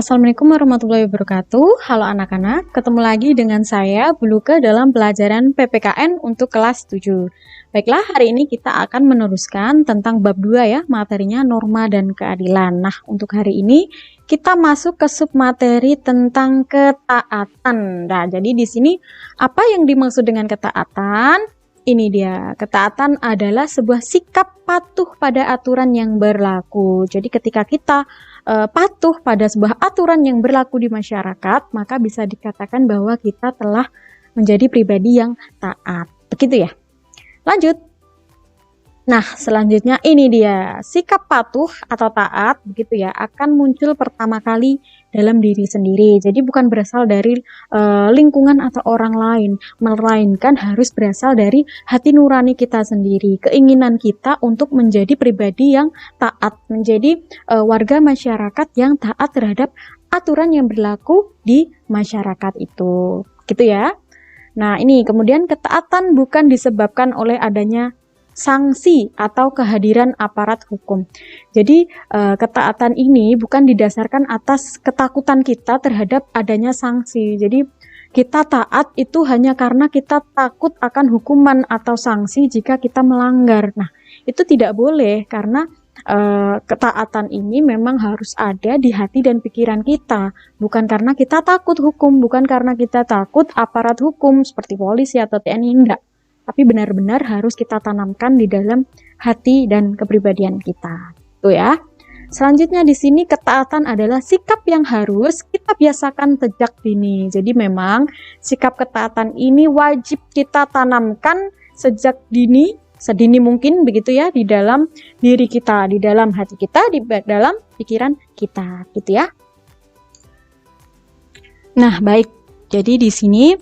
Assalamualaikum warahmatullahi wabarakatuh. Halo anak-anak, ketemu lagi dengan saya Buluke dalam pelajaran PPKN untuk kelas 7. Baiklah, hari ini kita akan meneruskan tentang bab 2 ya, materinya norma dan keadilan. Nah, untuk hari ini kita masuk ke submateri tentang ketaatan. Nah, jadi di sini apa yang dimaksud dengan ketaatan? Ini dia, ketaatan adalah sebuah sikap patuh pada aturan yang berlaku. Jadi ketika kita patuh pada sebuah aturan yang berlaku di masyarakat, maka bisa dikatakan bahwa kita telah menjadi pribadi yang taat. Begitu ya. Lanjut. Nah, selanjutnya ini dia, sikap patuh atau taat begitu ya akan muncul pertama kali dalam diri sendiri. Jadi bukan berasal dari lingkungan atau orang lain, melainkan harus berasal dari hati nurani kita sendiri. Keinginan kita untuk menjadi pribadi yang taat, menjadi warga masyarakat yang taat terhadap aturan yang berlaku di masyarakat itu. Gitu ya. Nah, ini kemudian ketaatan bukan disebabkan oleh adanya sanksi atau kehadiran aparat hukum. Jadi ketaatan ini bukan didasarkan atas ketakutan kita terhadap adanya sanksi. Jadi kita taat itu hanya karena kita takut akan hukuman atau sanksi jika kita melanggar. Nah, itu tidak boleh karena ketaatan ini memang harus ada di hati dan pikiran kita, bukan karena kita takut hukum, bukan karena kita takut aparat hukum seperti polisi atau TNI, enggak. Tapi benar-benar harus kita tanamkan di dalam hati dan kepribadian kita. Tuh ya. Selanjutnya di sini ketaatan adalah sikap yang harus kita biasakan sejak dini. Jadi memang sikap ketaatan ini wajib kita tanamkan sejak dini, sedini mungkin begitu ya, di dalam diri kita, di dalam hati kita, di dalam pikiran kita, gitu ya. Nah, baik. Jadi di sini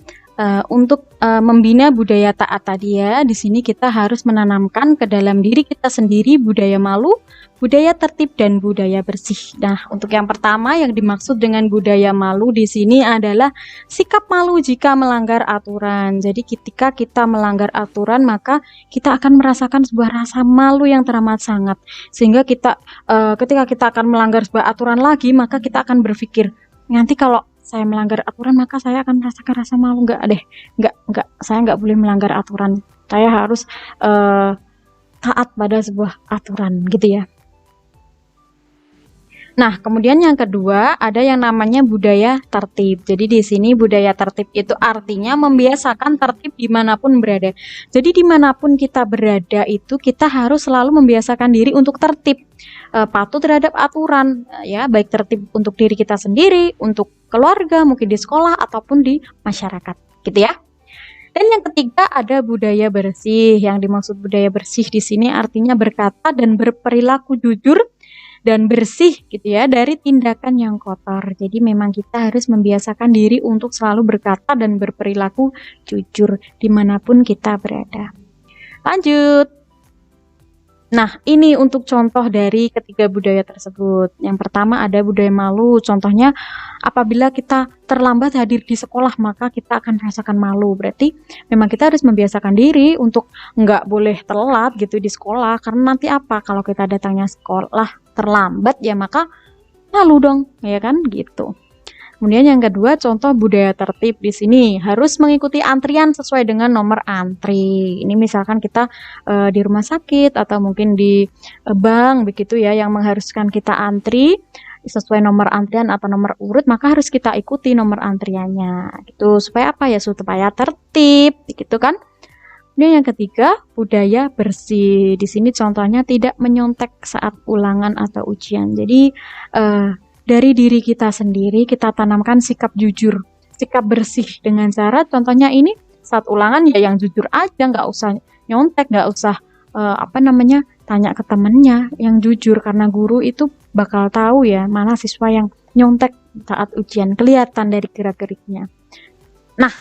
untuk membina budaya taat tadi ya, di sini kita harus menanamkan ke dalam diri kita sendiri budaya malu, budaya tertib dan budaya bersih. Nah, untuk yang pertama yang dimaksud dengan budaya malu di sini adalah sikap malu jika melanggar aturan. Jadi ketika kita melanggar aturan, maka kita akan merasakan sebuah rasa malu yang teramat sangat. Sehingga kita ketika kita akan melanggar sebuah aturan lagi, maka kita akan berpikir, nanti kalau saya melanggar aturan maka saya akan merasakan rasa malu. Enggak, saya enggak boleh melanggar aturan. Saya harus taat pada sebuah aturan gitu ya. Nah, kemudian yang kedua ada yang namanya budaya tertib. Jadi di sini budaya tertib itu artinya membiasakan tertib dimanapun berada. Jadi dimanapun kita berada itu kita harus selalu membiasakan diri untuk tertib, patuh terhadap aturan, ya baik tertib untuk diri kita sendiri, untuk keluarga, mungkin di sekolah ataupun di masyarakat, gitu ya. Dan yang ketiga ada budaya bersih. Yang dimaksud budaya bersih di sini artinya berkata dan berperilaku jujur dan bersih gitu ya dari tindakan yang kotor. Jadi memang kita harus membiasakan diri untuk selalu berkata dan berperilaku jujur dimanapun kita berada. Lanjut. Nah, ini untuk contoh dari ketiga budaya tersebut. Yang pertama ada budaya malu. Contohnya apabila kita terlambat hadir di sekolah maka kita akan merasakan malu. Berarti memang kita harus membiasakan diri untuk nggak boleh telat gitu di sekolah. Karena nanti apa? Kalau kita datangnya sekolah terlambat ya maka malu dong, ya kan gitu. Kemudian yang kedua, contoh budaya tertib di sini harus mengikuti antrian sesuai dengan nomor antri. Ini misalkan kita di rumah sakit atau mungkin di bank begitu ya, yang mengharuskan kita antri sesuai nomor antrian atau nomor urut, maka harus kita ikuti nomor antriannya. Gitu supaya apa ya? Supaya tertib, gitu kan? Kemudian yang ketiga, budaya bersih. Di sini contohnya tidak menyontek saat ulangan atau ujian. Jadi dari diri kita sendiri kita tanamkan sikap jujur, sikap bersih dengan cara contohnya ini saat ulangan ya yang jujur aja, nggak usah nyontek, nggak usah tanya ke temennya, yang jujur karena guru itu bakal tahu ya mana siswa yang nyontek saat ujian, kelihatan dari gerak-geriknya. Nah,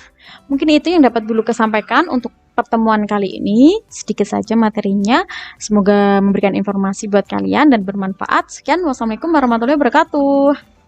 mungkin itu yang dapat Buluke sampaikan untuk pertemuan kali ini. Sedikit saja materinya. Semoga memberikan informasi buat kalian dan bermanfaat. Sekian, wassalamualaikum warahmatullahi wabarakatuh.